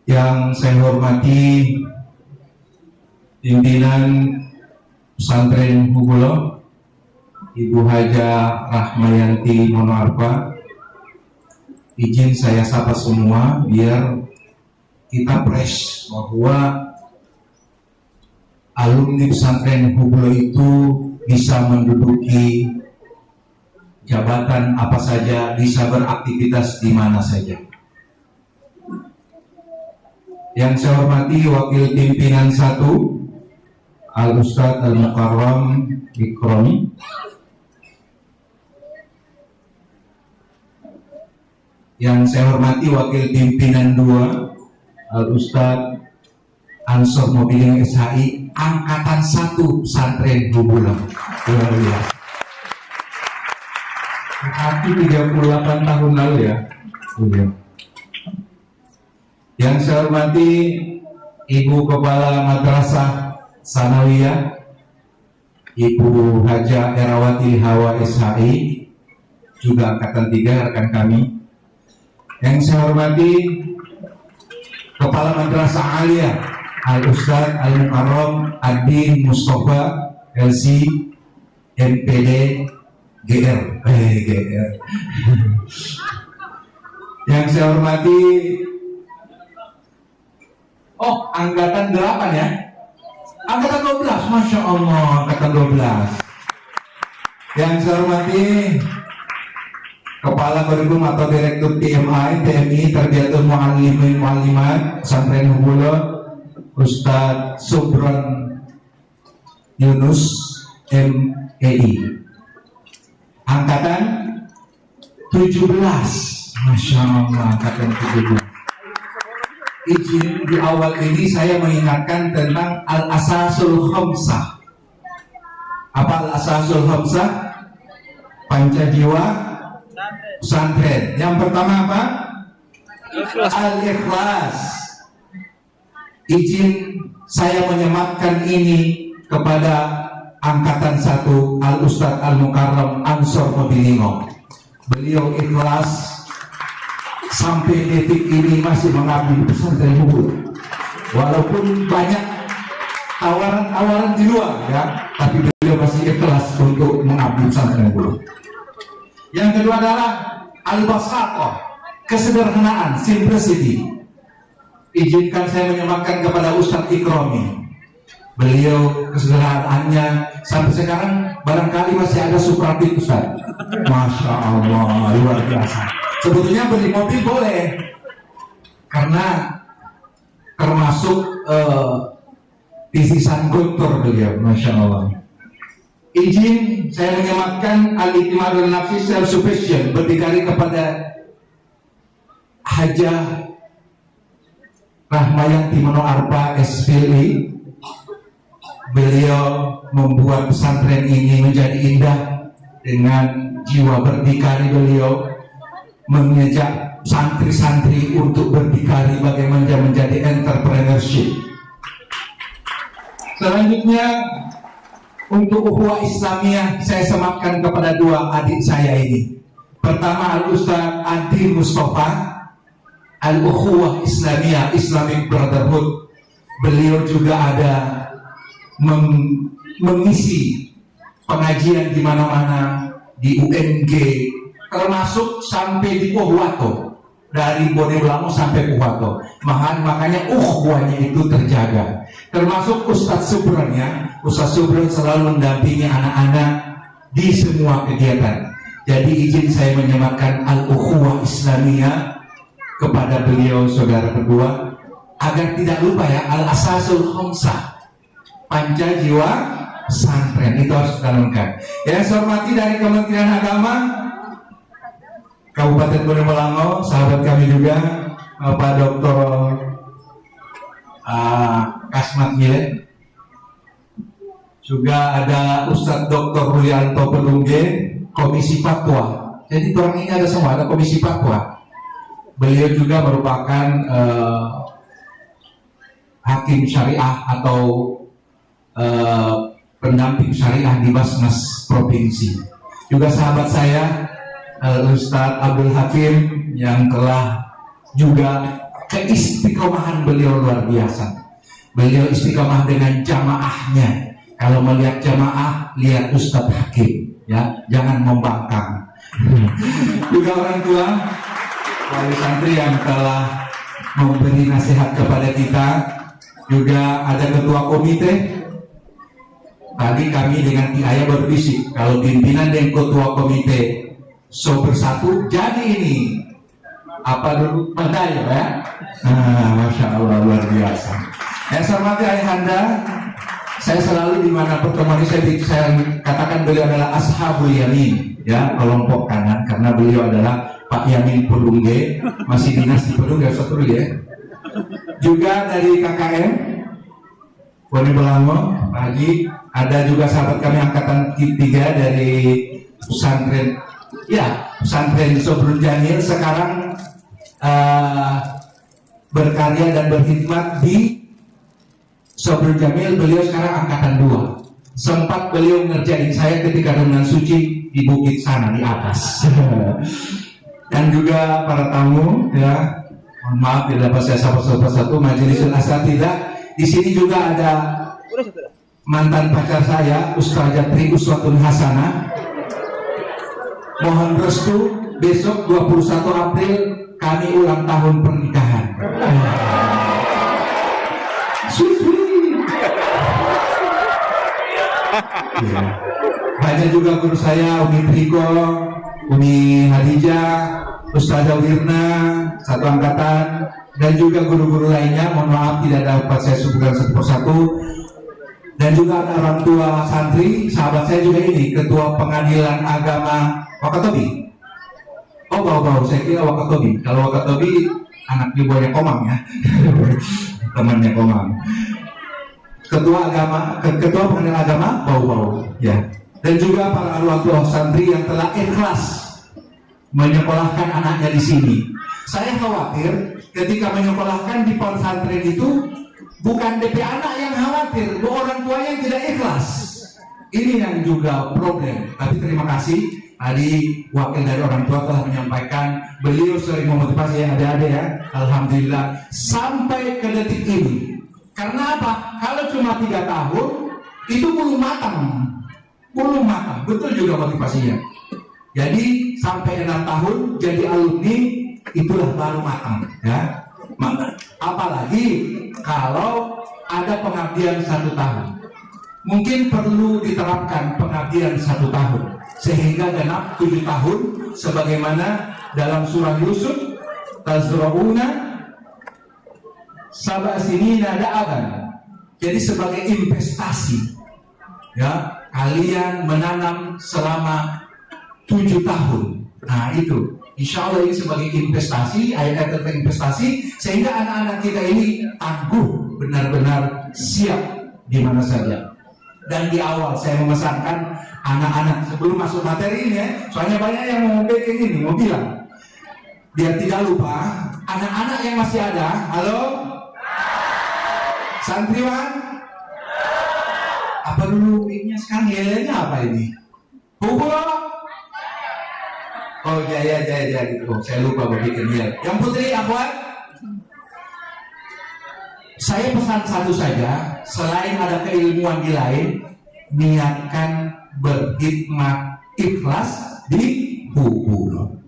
Yang saya hormati pimpinan pesantren Hubulo, Ibu Haja Rahmayanti Monoarfa. Izin saya sapa semua biar kita fresh bahwa alumni pesantren Hubulo itu bisa menduduki jabatan apa saja, bisa beraktivitas di mana saja. Yang saya hormati Wakil Pimpinan 1 Al-Ustadz Al-Mukarram Ikrami, yang saya hormati Wakil Pimpinan 2 Al-Ustadz Ansor Mobiling SHI Angkatan 1 Pesantren Hubulo. Luar biasa. Berarti 38 tahun lalu ya. Yang saya hormati Ibu Kepala Madrasah Sanawiyah Ibu Haja Erawati Hawa SHI, juga Angkatan 3 rekan kami. Yang saya hormati Kepala Madrasah Aliyah Al-Ustadz Al-Mukarram Adin Mustafa LC MPD GR. Yang saya hormati Angkatan 8 ya? Angkatan 12, Masya Allah, Angkatan 12. Yang saya hormati Kepala Kurikulum atau Direktur TMI Tarbiyatul Muallimin Muallimat Pesantren Hubulo, Ustadz Subron Yunus MEI. Angkatan 17, Masya Allah, Angkatan 17. Izin di awal ini saya mengingatkan tentang Al-Asasul Khamsah. Apa Al-Asasul Khamsah? Pancajiwa pesantren. Yang pertama apa? Al-Ikhlas. Izin saya menyematkan ini kepada Angkatan 1 Al-Ustadz Al-Mukarram Ansor Mobilingo. Beliau ikhlas sampai detik ini masih mengabdi di pesantren Hubulo. Walaupun banyak tawaran-tawaran di luar ya, tapi beliau masih ikhlas untuk mengabdi pesantren Hubulo. Yang kedua adalah al-basaqah, kesederhanaan, simplicity. Izinkan saya menyematkan kepada Ustadz Ikrami. Beliau kesederhanaannya sampai sekarang barangkali masih ada Suprapit Ustadz. Masya Allah, luar biasa. Sebetulnya beli mobil boleh, karena termasuk tisisan kultur beliau, Masya Allah. Izin saya menyematkan al-iktimadul nafsi self-sufficient, berdikari kepada Hajah Rahmayanti Monoarfa SPLI. Beliau membuat pesantren ini menjadi indah dengan jiwa berdikari beliau, mengajak santri-santri untuk berdikari bagaimana menjadi entrepreneurship. Selanjutnya untuk ukhuwah Islamiyah saya sematkan kepada dua adik saya ini. Pertama Al-Ustadz Adi Mustafa, Al-Ukhuwah Islamiyah, Islamic Brotherhood. Beliau juga ada mengisi pengajian di mana-mana, di UNG, termasuk sampai di Pohuwato, dari Bone Ulamo sampai Pohuwato. Makanya ukhuwahnya itu terjaga. Termasuk Ustadz Subron ya, Ustadz Subron selalu mendampingi anak-anak di semua kegiatan. Jadi izin saya menyematkan al-ukhuwah Islamiyah kepada beliau saudara kedua, agar tidak lupa ya al-asasul khamsah, pancajiwa pesantren itu harus ditanamkan. Yang saya hormati dari Kementerian Agama Kabupaten Bonemolango, sahabat kami juga Pak Dr. Kasmat Mile, juga ada Ustadz Dr. Rulianto Pelungge, Komisi Fatwa. Jadi orang ini ada semua, ada Komisi Fatwa. Beliau juga merupakan hakim syariah atau pendamping syariah di Basnas Provinsi. Juga sahabat saya Ustadz Abdul Hakim yang telah juga keistiqomahan beliau luar biasa. Beliau istiqomah dengan jamaahnya. Kalau melihat jamaah, lihat Ustadz Hakim, ya, jangan membangkang. Juga orang tua, wali santri yang telah memberi nasihat kepada kita. Juga ada ketua komite. Tadi kami dengan Ki Ayah berbisik, kalau pimpinan dan ketua komite so bersatu, jadi ini apa dulu medali ya? Masya Allah, luar biasa. Yang saya hormati ayahanda, saya selalu di mana pertemuan ini saya katakan beliau adalah ashabul yamin, ya, kelompok kanan, karena beliau adalah Pak Yamin Pedungge, masih dinas di Pedungge satu ya. Juga dari KKM Bone Belango, Pak Haji, ada juga sahabat kami angkatan 3 dari pesantren, ya, pesantren Sobrun Jamil, sekarang berkarya dan berkhidmat di Sobrun Jamil. Beliau sekarang angkatan 2. Sempat beliau ngerjain saya ketika renang suci di bukit sana di atas. Dan juga para tamu, ya, mohon maaf tidak dapat saya sapa satu majelisul asatidzah. Di sini juga ada mantan pacar saya, Ustazah Tri Uswatun Hasanah. Mohon restu, besok 21 April kami ulang tahun pernikahan. Ya. Banyak juga guru saya, Umi Triko, Umi Hadijah, Ustazah Wirna, satu angkatan, dan juga guru-guru lainnya. Mohon maaf tidak dapat saya sebutkan satu persatu. Dan juga ada orang tua santri, sahabat saya juga ini, Ketua Pengadilan Agama Wakatobi. Oh, bau-bau, saya kira Wakatobi. Kalau Wakatobi anak ibunya Komang ya. Temannya Komang. Ketua Pengadilan Agama bau-bau ya. Dan juga para orang tua santri yang telah ikhlas menyekolahkan anaknya di sini. Saya khawatir ketika menyekolahkan di pesantren itu bukan DP anak yang khawatir, orang tua yang tidak ikhlas. Ini yang juga problem. Tapi terima kasih, tadi wakil dari orang tua telah menyampaikan, beliau sering memotivasi ya adik-adik ya. Alhamdulillah sampai ke detik ini. Karena apa? Kalau cuma 3 tahun itu belum matang, betul juga motivasinya. Jadi sampai 6 tahun jadi alumni itulah baru matang ya. Apalagi kalau ada pengabdian 1 tahun, mungkin perlu diterapkan pengabdian 1 tahun sehingga genap 7 tahun, sebagaimana dalam surah Yusuf, tazrauna sab'a sinina da'aban. Jadi sebagai investasi ya, kalian menanam selama 7 tahun. Nah itu insya Allah ini sebagai investasi, ayat-ayat tentang investasi, sehingga anak-anak kita ini tangguh, benar-benar siap di mana saja. Dan di awal saya memesankan anak-anak sebelum masuk materi ini ya, soalnya banyak yang mau bikin ini, mau bilang, biar tidak lupa, anak-anak yang masih ada, halo, santriwan, apa dulu ini sekarang yelenya apa ini? Hubung. Oh jaya gitu. Saya lupa berpikir dia. Yang putri akhwat, saya pesan satu saja. Selain ada keilmuan di lain, niatkan berkhidmat ikhlas di hubung.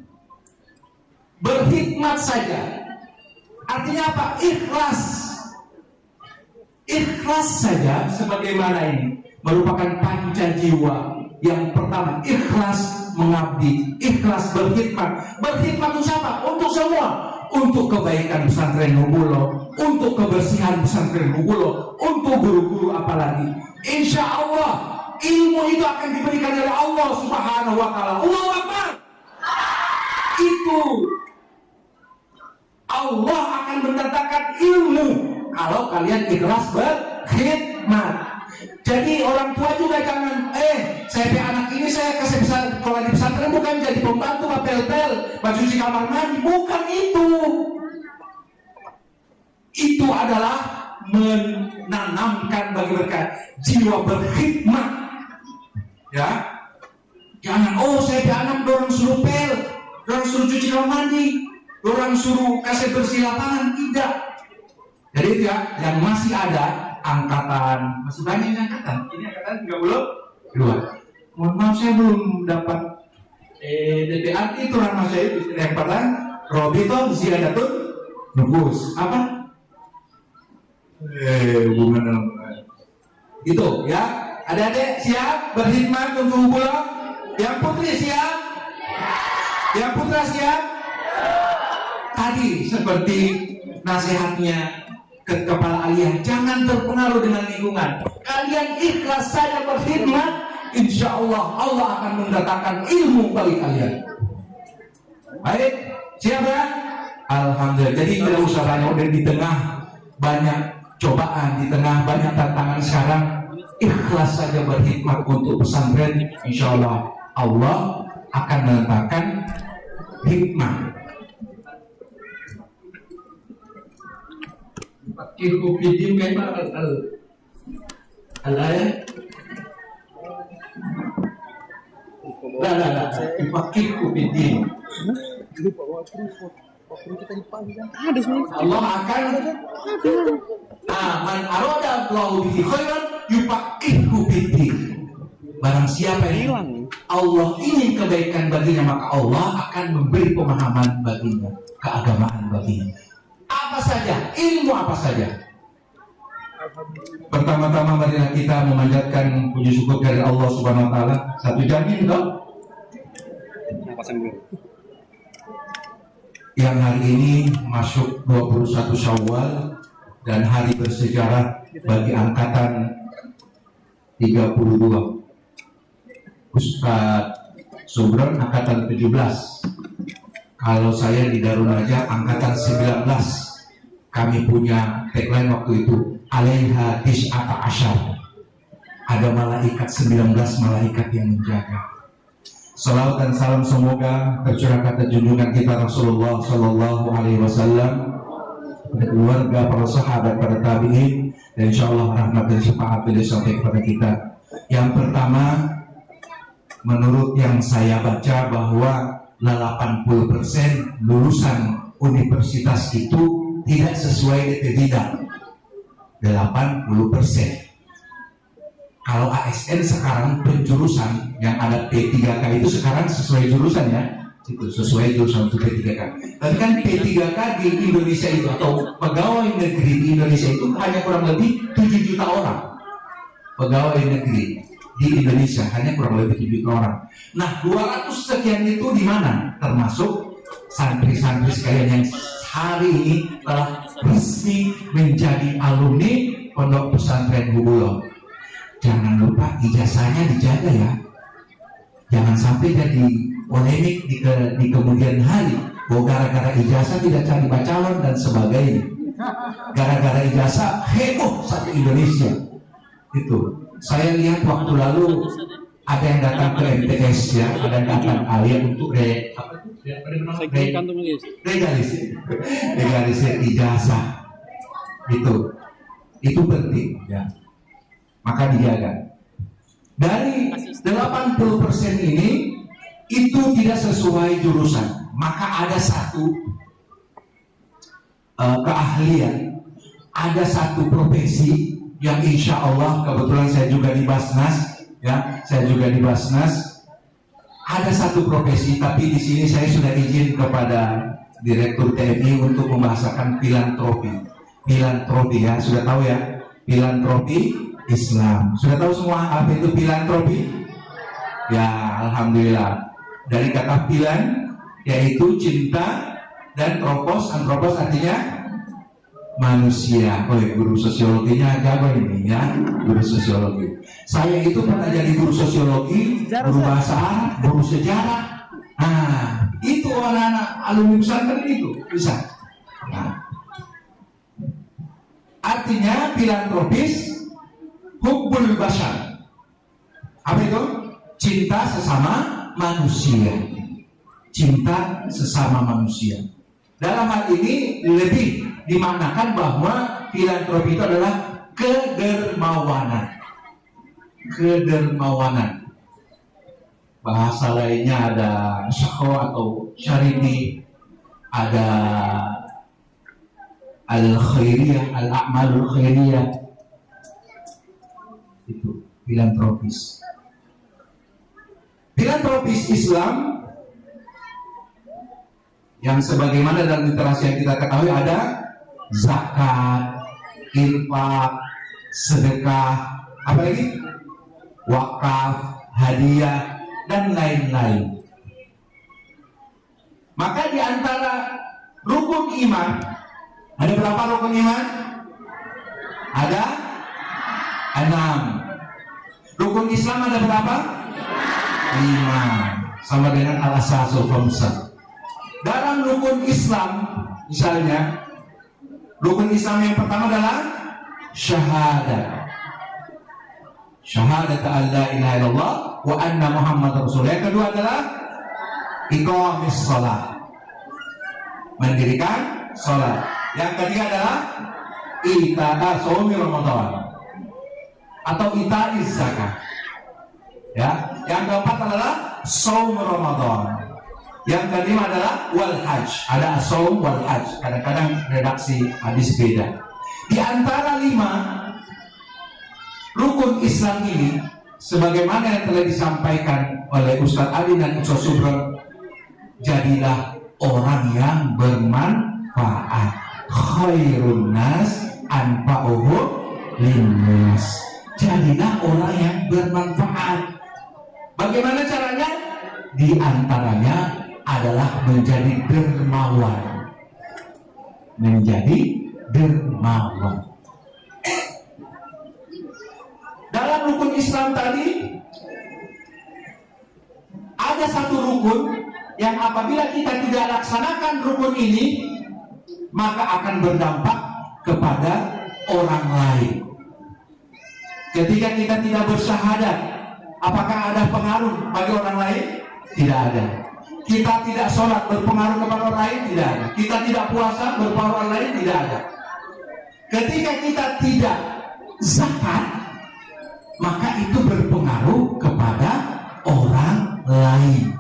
Berkhidmat saja. Artinya apa? Ikhlas. Ikhlas saja sebagaimana ini merupakan panca jiwa. Yang pertama, ikhlas mengabdi, ikhlas berkhidmat. Berkhidmat untuk siapa? Untuk semua. Untuk kebaikan pesantren Hubulo, untuk kebersihan pesantren Hubulo, untuk guru-guru apalagi. Insya Allah ilmu itu akan diberikan oleh Allah Subhanahu wa Ta'ala. Allahu Akbar. Itu Allah akan mendatangkan ilmu kalau kalian ikhlas berkhidmat. Jadi orang tua juga jangan, saya anak ini saya kasih sekolah di pesantren bukan jadi pembantu pel-pel, baju cuci kamar mandi, bukan itu. Itu adalah menanamkan bagi mereka jiwa berkhidmat. Ya, jangan saya anak dorong suruh pel, dorong suruh cuci kamar mandi. orang suruh kasih bersih lapangan, tidak. Jadi itu ya, yang masih ada angkatan, masih banyak yang angkatan. Ini angkatan 32. Mohon maaf saya belum dapat DPRT itu nama saya itu yang pertama Robito Ziyadatun Nufus apa? Hubungan dalam itu ya. Adik-adik siap berkhidmat untuk pulang? Yang putri siap? Yang putra siap? Tadi seperti nasihatnya ke kepala aliyah, jangan terpengaruh dengan lingkungan. Kalian ikhlas saja berkhidmat, insya Allah Allah akan mendatangkan ilmu bagi kalian. Baik, siap ya? Alhamdulillah. Jadi tidak usah banyak, udah di tengah banyak cobaan, di tengah banyak tantangan sekarang, ikhlas saja berkhidmat untuk pesantren, insya Allah Allah akan mendatangkan hikmah. Fakirku bidin memang al-ayat la fakirku bidin Allah akan man arada Allahu bihi khairan yufaqihu bidin. Barang siapa yang Allah ingin kebaikan baginya, maka Allah akan memberi pemahaman baginya, keagamaan baginya. Apa saja, ilmu apa saja. Pertama-tama marilah kita memanjatkan puji syukur kepada Allah Subhanahu wa taala. Satu jamin toh. Yang hari ini masuk 21 Syawal dan hari bersejarah bagi angkatan 32. Ustaz Subron angkatan 17. Kalau saya di Darun Najah angkatan 19, kami punya tagline waktu itu, alaiha tis'ata asyar. Ada malaikat 19 malaikat yang menjaga. Salawat dan salam semoga tercurah kata junjungan kita Rasulullah Sallallahu Alaihi Wasallam, pada keluarga, para sahabat, para tabi'in, dan insya Allah rahmat dan syafaat beliau sampai kepada kita. Yang pertama, menurut yang saya baca bahwa 80% lulusan universitas itu tidak sesuai DP bidang. 80%. Kalau ASN sekarang penjurusan yang ada P3K itu sekarang sesuai jurusan ya, itu sesuai jurusan untuk P3K. Tapi kan P3K di Indonesia itu atau pegawai negeri di Indonesia itu hanya kurang lebih 7 juta orang. Pegawai negeri di Indonesia hanya kurang lebih 7 juta orang. Nah, 200 sekian itu di mana? Termasuk santri-santri sekalian yang hari ini telah resmi menjadi alumni Pondok Pesantren Hubulong. Jangan lupa ijazahnya dijaga ya. Jangan sampai jadi polemik di kemudian hari. Bahwa gara-gara ijazah tidak cari bacalon dan sebagainya. Gara-gara ijazah heboh satu Indonesia. Itu. Saya lihat waktu lalu ada yang datang ke MTS ya, ada yang datang aliyah untuk legalisir ijazah. Itu penting ya. Maka dijaga. Dari 80% ini itu tidak sesuai jurusan, maka ada satu keahlian, ada satu profesi yang insya Allah kebetulan saya juga di Basnas, ya, saya juga di Basnas. Ada satu profesi, tapi di sini saya sudah izin kepada Direktur TNI untuk membahasakan filantropi. Filantropi ya, sudah tahu ya, filantropi Islam. Sudah tahu semua apa itu filantropi? Ya, alhamdulillah. Dari kata filan yaitu cinta dan tropos, antropos artinya manusia. Oh, guru sosiologinya jago ini ya, guru sosiologi. Saya itu pernah jadi guru sosiologi, guru bahasa Arab, guru sejarah. Nah, itu anak-anak alumni pesantren itu bisa. Nah, artinya filantropis, hubbul bashar. Apa itu? Cinta sesama manusia. Cinta sesama manusia. Dalam hal ini lebih dimaknakan bahwa filantropi itu adalah kedermawanan. Kedermawanan. Bahasa lainnya ada syakwa atau syariti. ada al-khairiyah, al-a'malul khairiyah, itu filantropis. Filantropis Islam yang sebagaimana dalam literasi yang kita ketahui ada zakat, infak, sedekah, apa lagi? Wakaf, hadiah, dan lain-lain. Maka di antara rukun iman, ada berapa rukun iman? Ada 6. Rukun Islam ada berapa? 5. Sama dengan al-asasul khamsah. Dalam rukun Islam, misalnya, rukun Islam yang pertama adalah syahadat. Syahadat an la ilaha illallah wa anna Muhammad Rasulullah. Yang kedua adalah iqamis shalah, mendirikan salat. Yang ketiga adalah ita'a shaumi Ramadan atau ita'iz zakat. Ya, yang keempat adalah shaum Ramadan. Yang kelima adalah wal hajj. Ada shaum wal hajj. Kadang-kadang redaksi hadis beda. Di antara 5 rukun Islam ini, sebagaimana yang telah disampaikan oleh Ustadz Ali dan Ustadz Subron, jadilah orang yang bermanfaat. Khairun nas anfa'uhum linnas. Jadilah orang yang bermanfaat. Bagaimana caranya? Di antaranya adalah menjadi dermawan. Menjadi dermawan. Dalam rukun Islam tadi ada satu rukun yang apabila kita tidak laksanakan rukun ini, maka akan berdampak kepada orang lain. Ketika kita tidak bersyahadat, apakah ada pengaruh bagi orang lain? Tidak ada. Kita tidak sholat berpengaruh kepada orang lain? Tidak ada. Kita tidak puasa berpengaruh orang lain? Tidak ada. Ketika kita tidak zakat, maka itu berpengaruh kepada orang lain.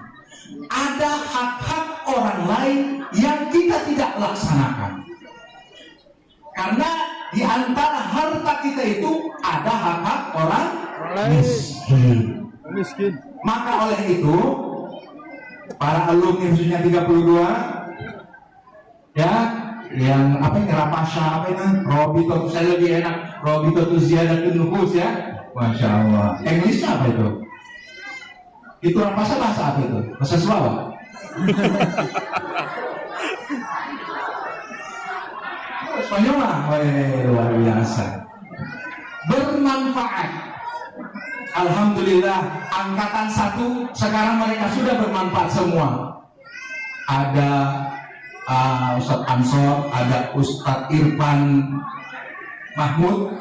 Ada hak-hak orang lain yang kita tidak laksanakan. Karena di antara harta kita itu ada hak-hak orang miskin. Maka oleh itu, para alumni khususnya 32 ya, yang apa ini Rapasya, apa ini Robito, saya lebih enak Robito tuh ziyadatun nufus ya. Masya Allah. Englishnya apa itu? Itu Rapasya bahasa apa itu? Bahasa Sulawak. Spanyol lah. Luar biasa. Bermanfaat. Alhamdulillah, angkatan 1 sekarang mereka sudah bermanfaat semua. Ada Ustadz Ansor, ada Ustadz Irfan Mahmud,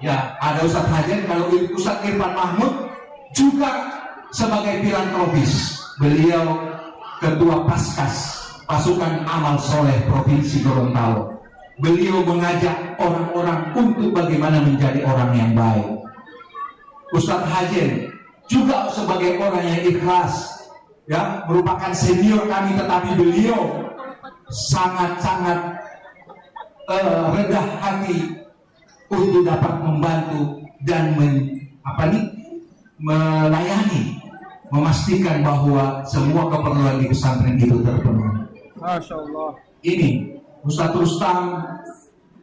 ya, ada Ustadz Hajar. Kalau Ustadz Irfan Mahmud juga sebagai filantropis, beliau ketua Paskas, pasukan amal soleh Provinsi Gorontalo. Beliau mengajak orang-orang untuk bagaimana menjadi orang yang baik. Ustadz Hajar juga sebagai orang yang ikhlas, ya, merupakan senior kami, tetapi beliau sangat-sangat rendah hati untuk dapat membantu dan melayani, memastikan bahwa semua keperluan di pesantren itu terpenuhi. Masya Allah. Ini Ustadz Rustam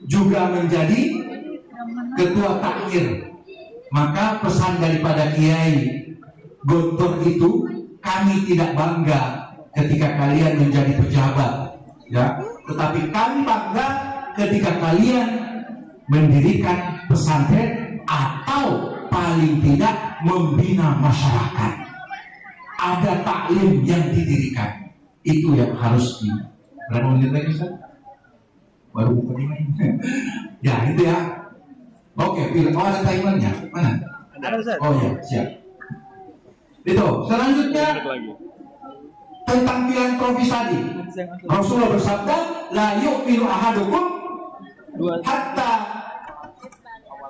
juga menjadi ketua takmir. Maka pesan daripada Kiai Gontor itu, kami tidak bangga ketika kalian menjadi pejabat, ya, tetapi kami bangga ketika kalian mendirikan pesantren atau paling tidak membina masyarakat. Ada taklim yang didirikan, itu yang harus di. Berapa menit lagi Ustaz? Baru buka ini. Ya itu ya. Oke, pilih. Oh, ada timernya. Mana? Ada Ustaz. Oh ya, siap. Itu. Selanjutnya tentang filantropi tadi. Rasulullah bersabda, la yu'minu ahadukum hatta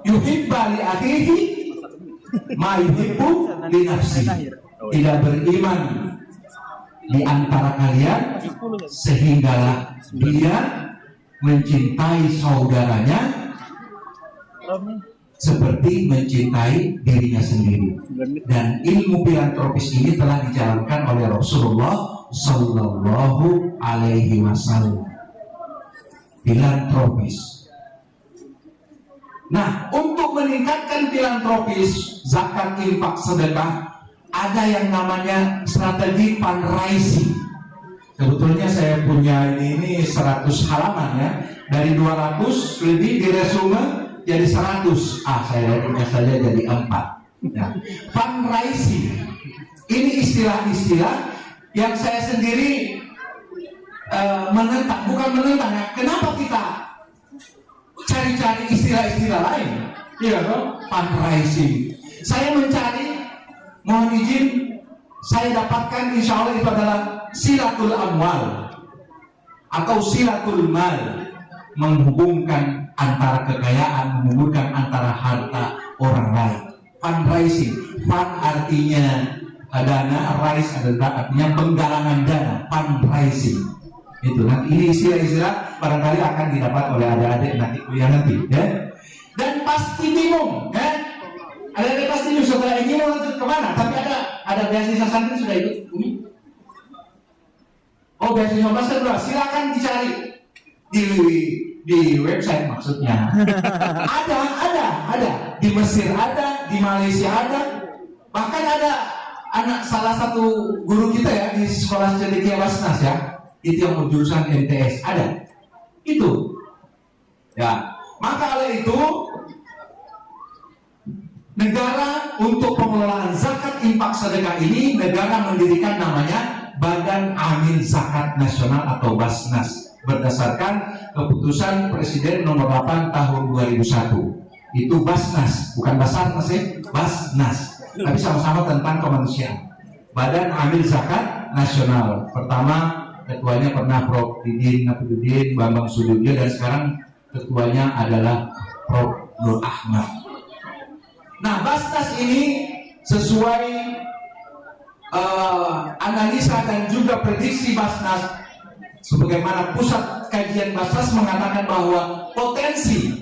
yuhibba li akhihi ma yuhibbu li nafsihi. Tidak beriman di antara kalian sehinggalah dia mencintai saudaranya seperti mencintai dirinya sendiri. Dan ilmu filantropis ini telah dijalankan oleh Rasulullah Sallallahu Alaihi Wasallam. Filantropis. Nah, untuk meningkatkan filantropis, zakat, infak, sedekah, ada yang namanya strategi fundraising. Sebetulnya saya punya ini 100 halaman ya. Dari 200 lebih diresume jadi 100. Saya punya saja jadi 4. Ya. Fundraising. Ini istilah-istilah yang saya sendiri menentang, bukan menentang ya. Kenapa kita cari-cari istilah-istilah lain? Iya dong, fundraising. Saya mencari, mohon izin, saya dapatkan insya Allah itu adalah silatul amwal atau silatul mal, menghubungkan antara kekayaan, menghubungkan antara harta orang lain. Fundraising, fund artinya dana, rise adalah artinya penggalangan dana, fundraising. Itu nanti ini istilah-istilah barangkali akan didapat oleh adik-adik nanti kuliah nanti ya. Dan pasti bingung ya. Adik-adik pasti bingung setelah ini mau lanjut kemana, tapi ada beasiswa santri sudah ikut Umi. Oh, beasiswa master sudah, silakan dicari di website maksudnya. ada di Mesir ada, di Malaysia ada, bahkan ada anak salah satu guru kita ya di sekolah cendekia Basnas ya, itu yang berjurusan MTS ada itu ya. Maka oleh itu negara untuk pengelolaan zakat, infak, sedekah ini negara mendirikan namanya Badan Amil Zakat Nasional atau Basnas berdasarkan keputusan Presiden nomor 8 tahun 2001. Itu Basnas, bukan Basarnas ya, Basnas. Tapi sama-sama tentang kemanusiaan. Badan Amil Zakat Nasional. Pertama ketuanya pernah Prof. Didin Nafiduddin Bambang Sudibyo, dan sekarang ketuanya adalah Prof. Nur Ahmad. Nah, Basnas ini sesuai analisa dan juga prediksi Basnas, sebagaimana pusat kajian Basnas mengatakan bahwa potensi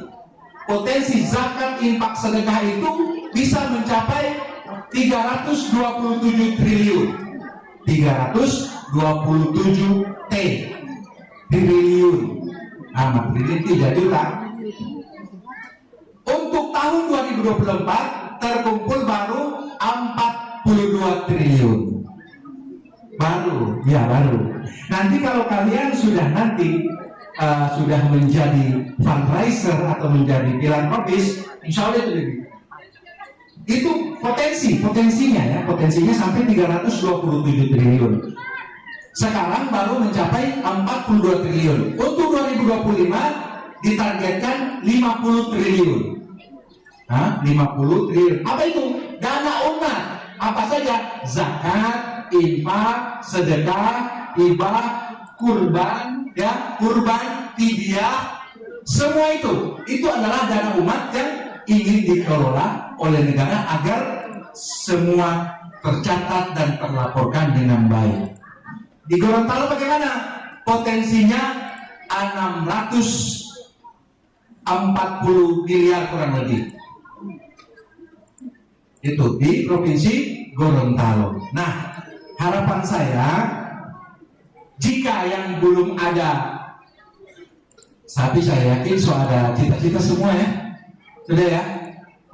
zakat, infak, sedekah itu bisa mencapai 327 triliun. 327 triliun. Triliun 3 juta. Untuk tahun 2024 terkumpul baru 42 triliun. Baru. Nanti kalau kalian sudah sudah menjadi fundraiser atau menjadi filantropis, insya Allah itu lebih. Itu potensinya sampai 327 triliun. Sekarang baru mencapai 42 triliun. Untuk 2025 ditargetkan 50 triliun. 50 triliun. Apa itu? Dana umat. Apa saja? Zakat, infak, sedekah, hibah, kurban, fidyah, semua itu adalah dana umat yang ingin dikelola oleh negara agar semua tercatat dan terlaporkan dengan baik. Di Gorontalo bagaimana? Potensinya 640 miliar kurang lebih. Itu di Provinsi Gorontalo. Nah, harapan saya, jika yang belum ada, tapi saya yakin ada cita-cita semua ya, sudah ya.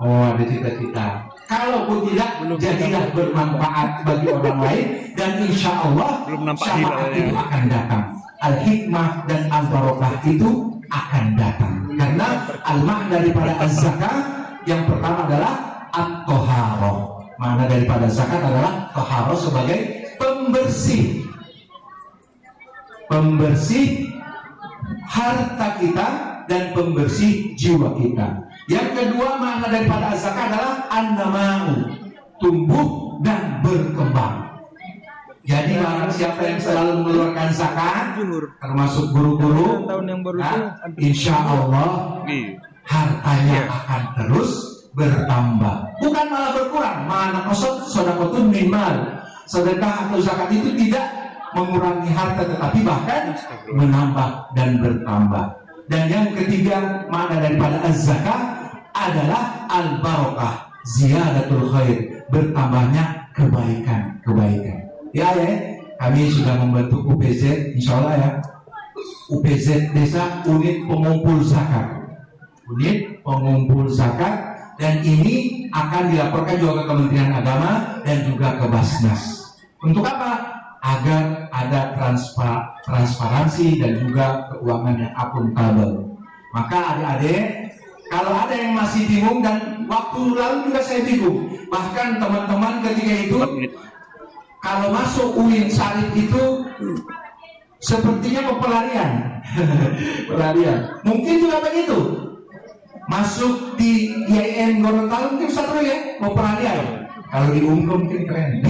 Oh, ada cita-cita. Kalaupun tidak, jadilah bermanfaat bagi orang lain, dan insya Allah syafaat itu akan datang. Al-hikmah dan al-barokah itu akan datang. Karena al-makna daripada az-zakah yang pertama adalah at-toharoh. Makna daripada zakat adalah toharoh sebagai pembersih harta kita dan pembersih jiwa kita. Yang kedua, makna daripada zakat adalah an-namau, tumbuh dan berkembang. Jadi barang siapa yang selalu mengeluarkan zakat, termasuk guru-guru, insya Allah hartanya akan terus bertambah, bukan malah berkurang. Mana kosot sodakotun minimal, sedekah atau zakat itu tidak mengurangi harta, tetapi bahkan menambah dan bertambah. Dan yang ketiga, makna daripada az-zakah adalah al-barakah, ziyadatul khair, bertambahnya kebaikan. Ya, kami sudah membentuk UPZ, insya Allah ya, UPZ Desa, unit pengumpul zakat. Dan ini akan dilaporkan juga ke Kementerian Agama dan juga ke Basnas. Untuk apa? Agar ada transparansi dan juga keuangan yang akuntabel. Maka adik-adik, kalau ada yang masih bingung, dan waktu lalu juga saya bingung, bahkan teman-teman ketika itu kalau masuk UIN Syarif itu sepertinya mau pelarian. Mungkin juga begitu. Masuk di IAIN Gorontalo mungkin satu ya, mau pelarian. Kalau di Unggul mungkin keren.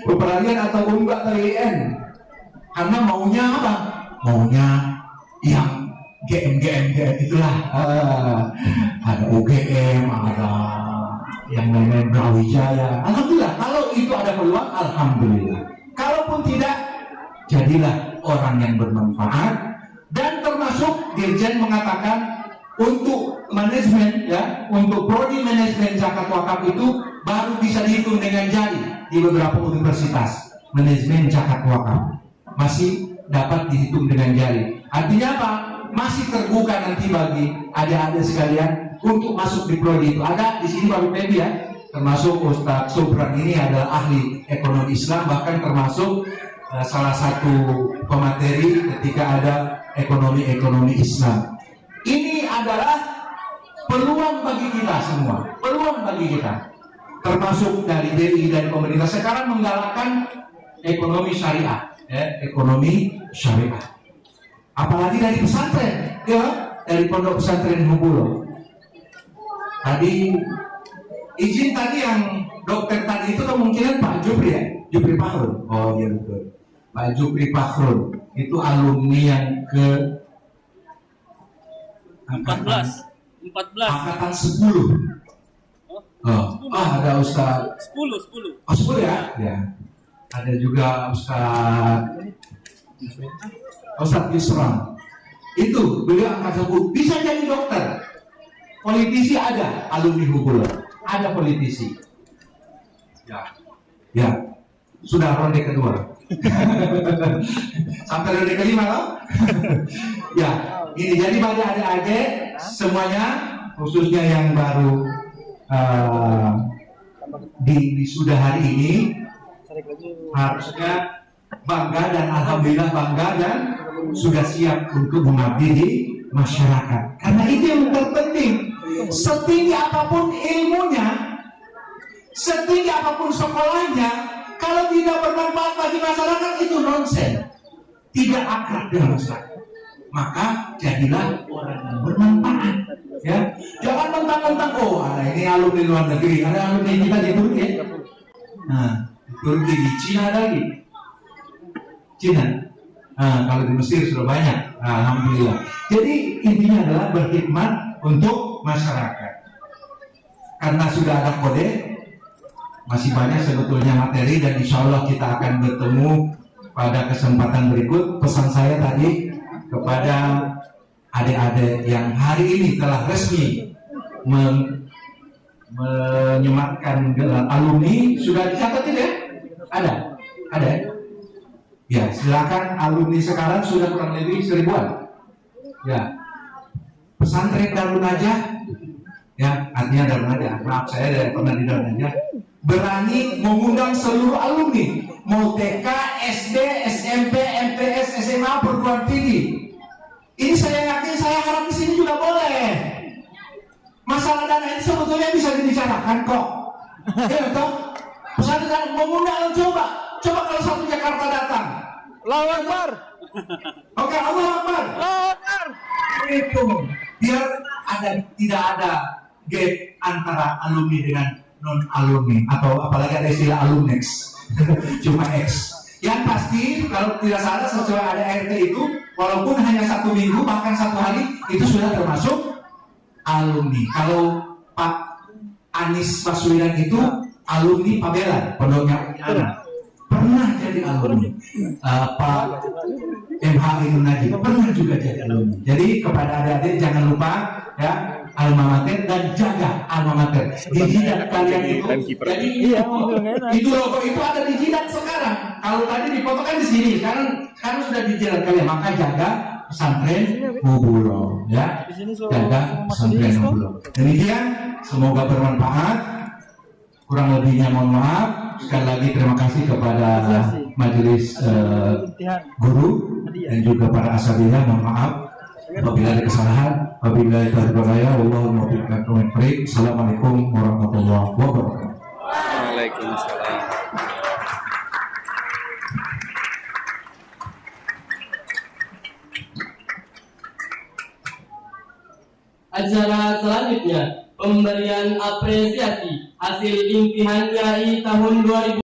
Pelarian atau Unggul atau IAIN. Karena maunya apa? Maunya yang GM itulah. Ada UGM, ada yang lain-lain, Brawijaya. Alhamdulillah, kalau itu ada peluang, alhamdulillah. Kalaupun tidak, jadilah orang yang bermanfaat. Dan termasuk Dirjen mengatakan untuk manajemen ya, untuk prodi manajemen zakat wakaf itu baru bisa dihitung dengan jari di beberapa universitas. Manajemen zakat wakaf masih dapat dihitung dengan jari. Artinya apa? Masih terbuka nanti bagi adik-adik sekalian untuk masuk di prodi itu. Ada di sini Bapak Pebi ya, termasuk Ustadz Subran ini adalah ahli ekonomi Islam, bahkan termasuk salah satu pemateri ketika ada ekonomi Islam. Ini adalah peluang bagi kita semua, peluang bagi kita, termasuk dari BI dan pemerintah sekarang menggalakkan ekonomi syariah, ekonomi syariah. Apalagi dari pesantren, ya, dari pondok pesantren Hubulo. Tadi izin tadi yang dokter tadi itu kemungkinan Pak Jupri ya, Jupri Fahrul. Oh iya betul. Pak Jupri Fahrul itu alumni yang ke 14 angkatan 10. Ada Ustaz 10. Oh 10 ya? Ya. Ada juga Ustaz Yusran. Itu beliau angkatan 10. Bisa jadi dokter. Politisi ada, alumni Hubul. Ada politisi. Ya. Sudah ronde kedua. Sampai ronde kelima loh. Ya, ini jadi bagi adik-adik semuanya, khususnya yang baru sudah hari ini, harusnya bangga dan alhamdulillah bangga dan sudah siap untuk mengabdi di masyarakat. Karena itu yang terpenting. Setinggi apapun ilmunya, setinggi apapun sekolahnya, kalau tidak bermanfaat bagi masyarakat itu nonsen, tidak akrab dengan masyarakat. Maka jadilah orang yang bermanfaat. Ya, jangan mentang-mentang ada ini alumni luar negeri, ada alumni kita di Turki. Nah, di Turki, di Cina ada lagi. Cina. Kalau di Mesir sudah banyak. Alhamdulillah. Jadi intinya adalah berkhidmat untuk masyarakat. Karena sudah ada kode, masih banyak sebetulnya materi dan insya Allah kita akan bertemu pada kesempatan berikut. Pesan saya tadi kepada adik-adik yang hari ini telah resmi menyematkan gelar alumni, sudah dicatat tidak? Ada? Ya, silakan alumni sekarang sudah kurang lebih 1000-an. Ya, pesantren Darun Najah, ya artinya Darun Najah. Maaf saya tidak pernah di Darun Najah. Berani mengundang seluruh alumni, mau TK, SD, SMP, MTS, SMA, perguruan tinggi. Ini saya yakin, saya harap di sini juga boleh. Masalah dana ini sebetulnya bisa dibicarakan kok. Ya betul. Pesantren mengundang, coba kalau satu Jakarta datang. Allahu Akbar. Oke, Allahu Akbar. Allahu Akbar. Itu biar tidak ada gap antara alumni dengan non alumni, atau apalagi ada istilah alumnex. Cuma X. Yang pasti kalau tidak salah sesuai ada RT itu, walaupun hanya 1 minggu bahkan 1 hari itu sudah termasuk alumni. Kalau Pak Anies Baswedan itu alumni Pabelan, pondoknya anak, pernah jadi jadi alumni. Pak MH Ainun Najib pernah juga jadi alumni. Jadi kepada adik-adik jangan lupa ya, alma mater dan jaga alma mater. Di jidat kalian itu, jadi itu logo itu ada di jidat sekarang. Kalau tadi dipoto kan di sini, sekarang sudah di jidat kalian. Maka jaga pesantren Mubulo, ya, jaga pesantren Mubulo. Demikian, semoga bermanfaat. Kurang lebihnya mohon maaf. Sekali lagi terima kasih kepada majelis guru dan juga para asatidz. Mohon maaf apabila ada kesalahan. Apabila itu beraya, Allahumma barik. Assalamualaikum warahmatullahi wabarakatuh. Waalaikumsalam. Acara selanjutnya pemberian apresiasi hasil imtihan YAI tahun 2000.